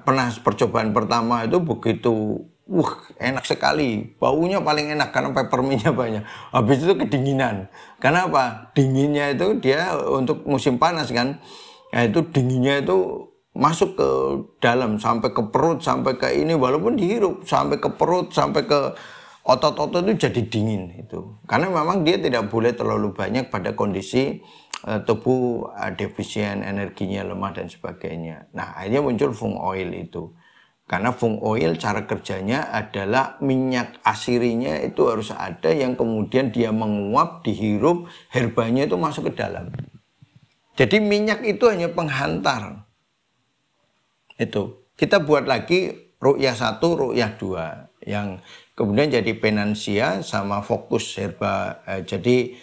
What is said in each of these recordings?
pernah percobaan pertama itu begitu, enak sekali, baunya paling enak karena peppermintnya banyak. Habis itu kedinginan. Karena apa? Dinginnya itu dia untuk musim panas kan, ya itu dinginnya itu masuk ke dalam sampai ke perut, sampai ke ini, walaupun dihirup sampai ke perut, sampai ke otot-otot itu jadi dingin itu. Karena memang dia tidak boleh terlalu banyak pada kondisi tubuh defisien, energinya lemah dan sebagainya. Nah, akhirnya muncul Fung Oil itu. Karena Fung Oil cara kerjanya adalah minyak asirinya itu harus ada yang kemudian dia menguap, dihirup, herbanya itu masuk ke dalam. Jadi minyak itu hanya penghantar. Itu. Kita buat lagi Ruqyah 1, Ruqyah 2 yang kemudian jadi Penansia sama Fokus Herba. Jadi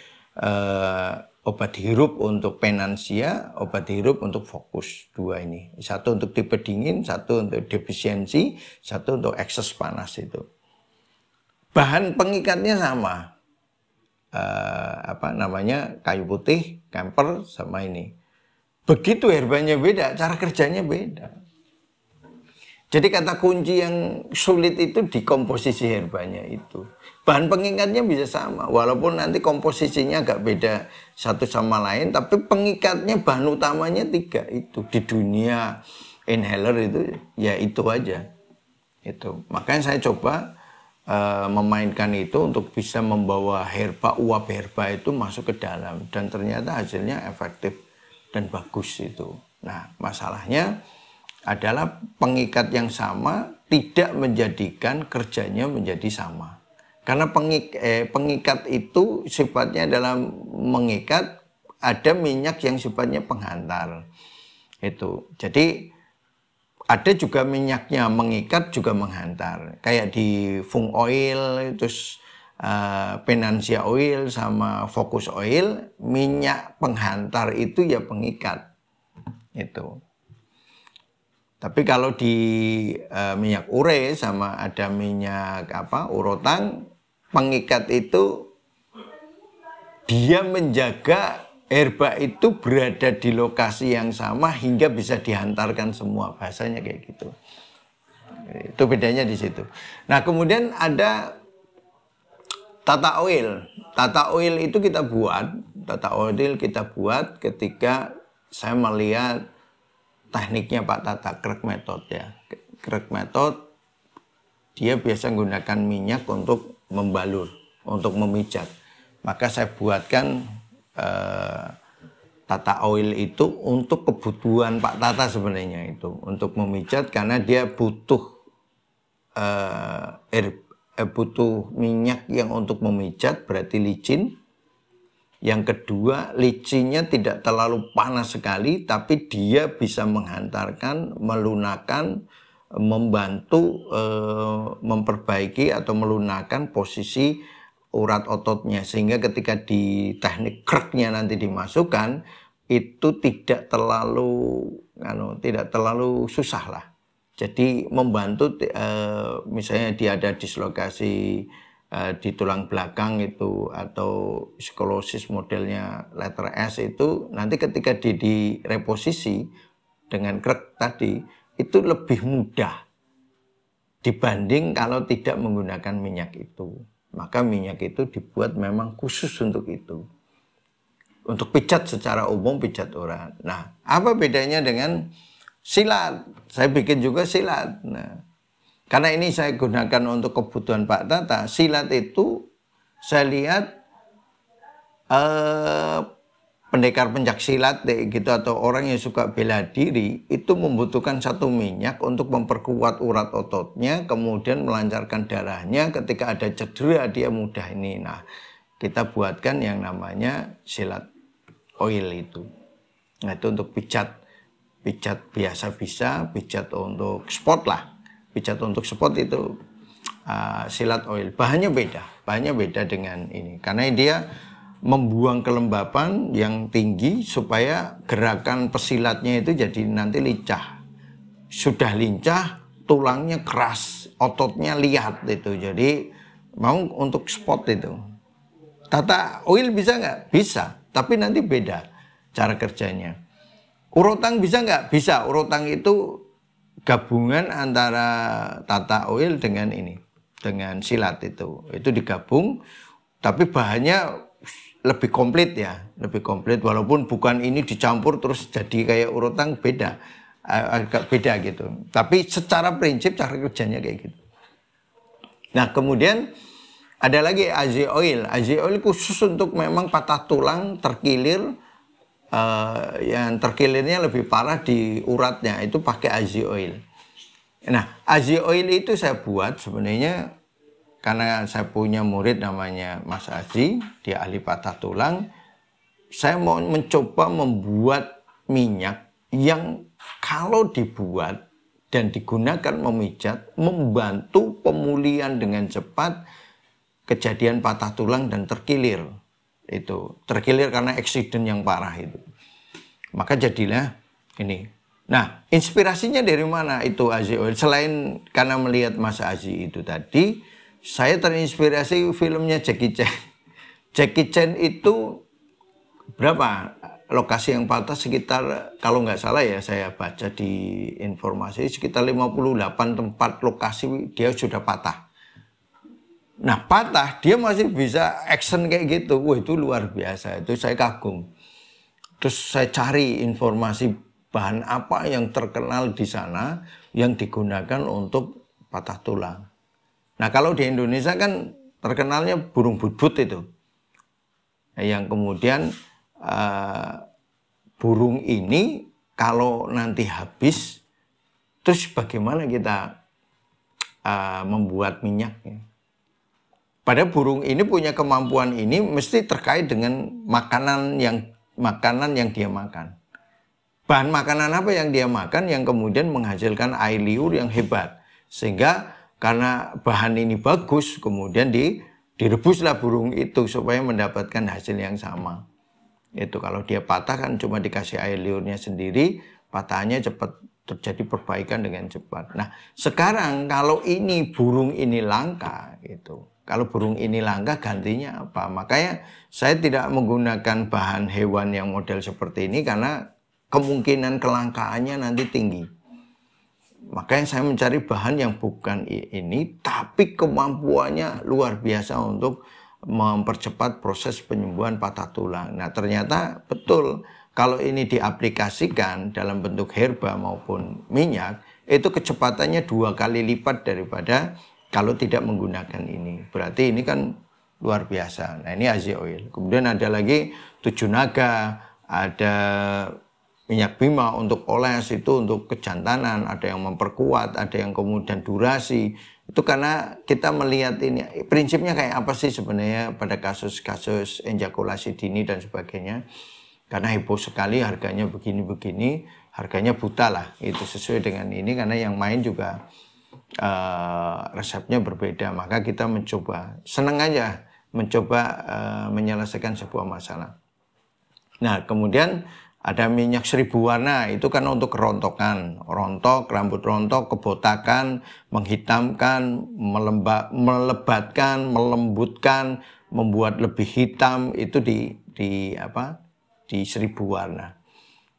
obat hirup untuk Penansia, obat hirup untuk Fokus, 2 ini. Satu untuk tipe dingin, satu untuk defisiensi, satu untuk ekses panas itu. Bahan pengikatnya sama. Kayu putih, camphor sama ini. Begitu herbanya beda, cara kerjanya beda. Jadi kata kunci yang sulit itu di komposisi herbanya itu. Bahan pengikatnya bisa sama, walaupun nanti komposisinya agak beda satu sama lain, tapi pengikatnya bahan utamanya 3 itu. Di dunia inhaler itu ya itu aja. Itu. Makanya saya coba memainkan itu untuk bisa membawa uap herba itu masuk ke dalam, dan ternyata hasilnya efektif dan bagus itu. Nah, masalahnya adalah pengikat yang sama tidak menjadikan kerjanya menjadi sama. Karena pengikat itu sifatnya dalam mengikat, ada minyak yang sifatnya penghantar. Itu. Jadi ada juga minyaknya mengikat juga menghantar. Kayak di Fung Oil, terus Penansia Oil sama Focus Oil, minyak penghantar itu ya pengikat. Itu. Tapi kalau di minyak ure sama ada minyak urotan, pengikat itu dia menjaga herba itu berada di lokasi yang sama hingga bisa dihantarkan semua, bahasanya kayak gitu. Itu bedanya di situ. Nah, kemudian ada Tata Oil. Tata Oil itu kita buat ketika saya melihat tekniknya Pak Tata, Craig Method ya. Craig Method dia biasa menggunakan minyak untuk membalur, untuk memijat. Maka saya buatkan Tata Oil itu untuk kebutuhan Pak Tata sebenarnya itu, untuk memijat karena dia butuh butuh minyak yang untuk memijat, berarti licin. Yang kedua, licinnya tidak terlalu panas sekali, tapi dia bisa menghantarkan, melunakkan, membantu memperbaiki atau melunakkan posisi urat ototnya. Sehingga ketika di teknik cracknya nanti dimasukkan, itu tidak terlalu susah lah. Jadi membantu misalnya dia ada dislokasi di tulang belakang itu atau skolosis modelnya letter S itu, nanti ketika direposisi dengan crack tadi itu lebih mudah dibanding kalau tidak menggunakan minyak itu. Maka minyak itu dibuat memang khusus untuk itu, untuk pijat secara umum, pijat urat. Nah, apa bedanya dengan silat? Saya bikin juga silat. Nah, karena ini saya gunakan untuk kebutuhan Pak Tata, silat itu saya lihat pendekar pencak silat gitu atau orang yang suka bela diri itu membutuhkan satu minyak untuk memperkuat urat ototnya, kemudian melancarkan darahnya. Ketika ada cedera dia mudah ini. Nah, kita buatkan yang namanya silat oil itu. Nah, itu untuk pijat biasa bisa, pijat untuk sport lah. Pijat untuk spot itu silat oil. Bahannya beda dengan ini. Karena dia membuang kelembapan yang tinggi supaya gerakan pesilatnya itu jadi nanti lincah. Sudah lincah, tulangnya keras, ototnya lihat itu. Jadi mau untuk spot itu. Tata oil bisa nggak? Bisa, tapi nanti beda cara kerjanya. Urotang bisa nggak? Bisa. Urotang itu gabungan antara Tata Oil dengan ini, dengan silat itu digabung, tapi bahannya lebih komplit ya, lebih komplit walaupun bukan ini dicampur terus jadi kayak urutan, beda, agak beda gitu. Tapi secara prinsip cara kerjanya kayak gitu. Nah kemudian ada lagi AZ Oil. AZ Oil khusus untuk memang patah tulang, terkilir, yang terkilirnya lebih parah di uratnya, itu pakai AZ Oil. Nah AZ Oil itu saya buat sebenarnya karena saya punya murid namanya Mas Aji, dia ahli patah tulang. Saya mau mencoba membuat minyak yang kalau dibuat dan digunakan memijat, membantu pemulihan dengan cepat kejadian patah tulang dan terkilir. Itu terkilir karena eksiden yang parah itu. Maka jadilah ini. Nah, inspirasinya dari mana itu AZ Oil? Selain karena melihat Mas Aji itu tadi, saya terinspirasi filmnya Jackie Chan. Jackie Chan itu berapa lokasi yang patah, sekitar kalau nggak salah ya saya baca di informasi sekitar 58 tempat lokasi dia sudah patah. Nah patah dia masih bisa action kayak gitu. Wah itu luar biasa, itu saya kagum. Terus saya cari informasi bahan apa yang terkenal di sana yang digunakan untuk patah tulang. Nah kalau di Indonesia kan terkenalnya burung budbud itu. Nah, yang kemudian burung ini kalau nanti habis, terus bagaimana kita membuat minyaknya? Padahal burung ini punya kemampuan ini mesti terkait dengan makanan yang dia makan. Bahan makanan apa yang dia makan yang kemudian menghasilkan air liur yang hebat. Sehingga karena bahan ini bagus, kemudian direbuslah burung itu supaya mendapatkan hasil yang sama. Itu kalau dia patah kan cuma dikasih air liurnya sendiri, patahnya cepat terjadi perbaikan dengan cepat. Nah, sekarang kalau ini burung ini langka gitu. Kalau burung ini langka gantinya apa? Makanya saya tidak menggunakan bahan hewan yang model seperti ini karena kemungkinan kelangkaannya nanti tinggi. Makanya saya mencari bahan yang bukan ini, tapi kemampuannya luar biasa untuk mempercepat proses penyembuhan patah tulang. Nah ternyata betul, kalau ini diaplikasikan dalam bentuk herba maupun minyak, itu kecepatannya 2 kali lipat daripada kalau tidak menggunakan ini. Berarti ini kan luar biasa. Nah ini AZ Oil. Kemudian ada lagi 7 naga, ada minyak bima untuk oles, itu untuk kejantanan, ada yang memperkuat, ada yang kemudian durasi. Itu karena kita melihat ini prinsipnya kayak apa sih sebenarnya pada kasus-kasus ejakulasi dini dan sebagainya. Karena heboh sekali harganya begini-begini, harganya buta lah. Itu sesuai dengan ini karena yang main juga resepnya berbeda. Maka kita mencoba, senang aja mencoba menyelesaikan sebuah masalah. Nah kemudian ada minyak 1000 warna, itu kan untuk kerontokan, rontok, rambut rontok, kebotakan, menghitamkan, melebatkan, melembutkan, membuat lebih hitam, itu di 1000 warna.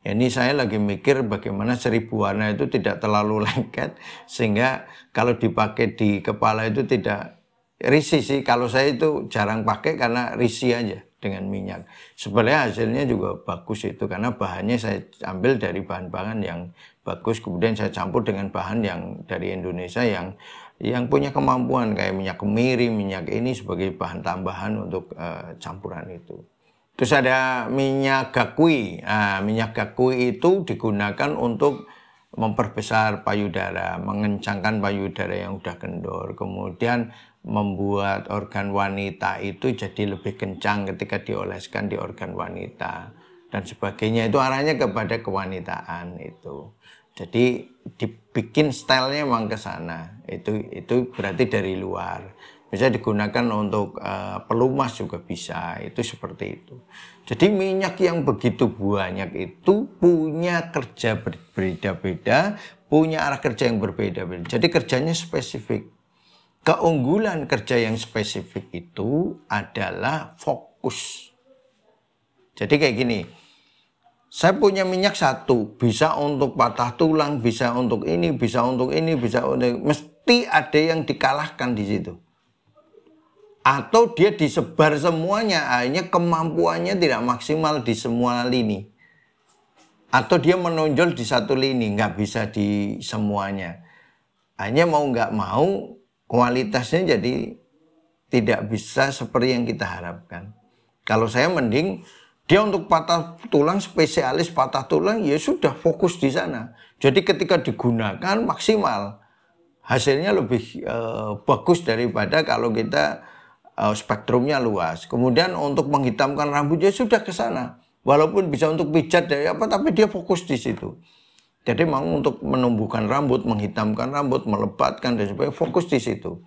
Ya, ini saya lagi mikir bagaimana 1000 warna itu tidak terlalu lengket, sehingga kalau dipakai di kepala itu tidak risih sih. Kalau saya itu jarang pakai karena risih aja dengan minyak. Sebenarnya hasilnya juga bagus itu karena bahannya saya ambil dari bahan-bahan yang bagus, kemudian saya campur dengan bahan yang dari Indonesia yang punya kemampuan kayak minyak kemiri, minyak ini sebagai bahan tambahan untuk campuran itu. Terus ada minyak gakui. Nah, minyak gakui itu digunakan untuk memperbesar payudara, mengencangkan payudara yang udah kendor, kemudian membuat organ wanita itu jadi lebih kencang ketika dioleskan di organ wanita dan sebagainya. Itu arahnya kepada kewanitaan itu. Jadi dibikin stylenya memang ke sana. Itu berarti dari luar. Bisa digunakan untuk pelumas juga bisa. Itu seperti itu. Jadi minyak yang begitu banyak itu punya kerja berbeda-beda, punya arah kerja yang berbeda-beda. Jadi kerjanya spesifik. Keunggulan kerja yang spesifik itu adalah fokus. Jadi kayak gini, Saya punya minyak satu, bisa untuk patah tulang, bisa untuk ini, bisa untuk ini, bisa untuk mesti ada yang dikalahkan di situ. Atau dia disebar semuanya, akhirnya kemampuannya tidak maksimal di semua lini. Atau dia menonjol di satu lini, nggak bisa di semuanya. Hanya mau nggak mau, kualitasnya jadi tidak bisa seperti yang kita harapkan. Kalau saya mending dia untuk patah tulang, spesialis patah tulang, ya sudah fokus di sana. Jadi ketika digunakan maksimal, hasilnya lebih bagus daripada kalau kita spektrumnya luas. Kemudian untuk menghitamkan rambut, ya sudah ke sana. Walaupun bisa untuk pijat dari apa, tapi dia fokus di situ. Jadi mau untuk menumbuhkan rambut, menghitamkan rambut, melebatkan dan sebagainya, fokus di situ.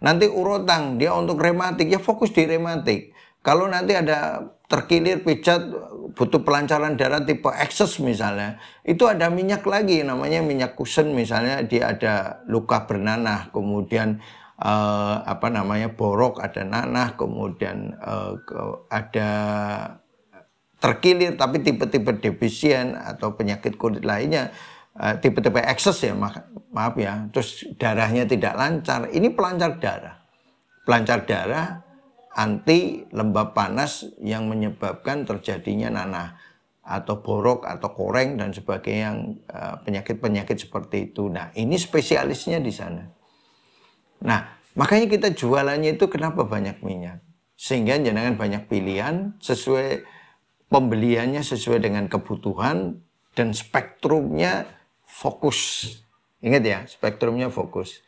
Nanti urotang, dia untuk rematik, ya fokus di rematik. Kalau nanti ada terkilir, pijat, butuh pelancaran darah tipe ekses misalnya, itu ada minyak lagi, namanya minyak kusen misalnya, dia ada luka bernanah, kemudian borok, ada nanah, kemudian ada terkilir tapi tipe-tipe defisien atau penyakit kulit lainnya, tipe-tipe ekses ya, maaf ya, terus darahnya tidak lancar, ini pelancar darah anti lembab panas yang menyebabkan terjadinya nanah atau borok atau koreng dan sebagainya, yang penyakit-penyakit seperti itu. Nah, ini spesialisnya di sana. Nah, makanya kita jualannya itu kenapa banyak minyak, sehingga jangan banyak pilihan, sesuai pembeliannya sesuai dengan kebutuhan, dan spektrumnya fokus. Ingat ya, spektrumnya fokus.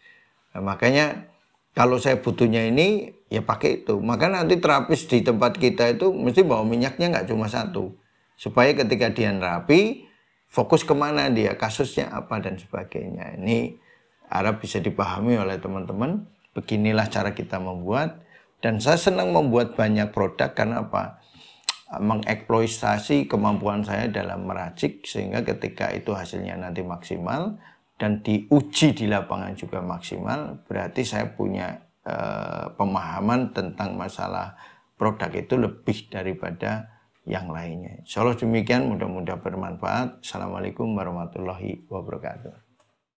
Nah, makanya kalau saya butuhnya ini, ya pakai itu. Maka nanti terapis di tempat kita itu mesti bawa minyaknya nggak cuma satu. Supaya ketika dia rapi, fokus kemana dia, kasusnya apa dan sebagainya. Ini harap bisa dipahami oleh teman-teman. Beginilah cara kita membuat. Dan saya senang membuat banyak produk karena apa? Mengeksploitasi kemampuan saya dalam meracik, sehingga ketika itu hasilnya nanti maksimal dan diuji di lapangan juga maksimal, berarti saya punya pemahaman tentang masalah produk itu lebih daripada yang lainnya. Insyaallah demikian, mudah-mudahan bermanfaat. Assalamualaikum warahmatullahi wabarakatuh.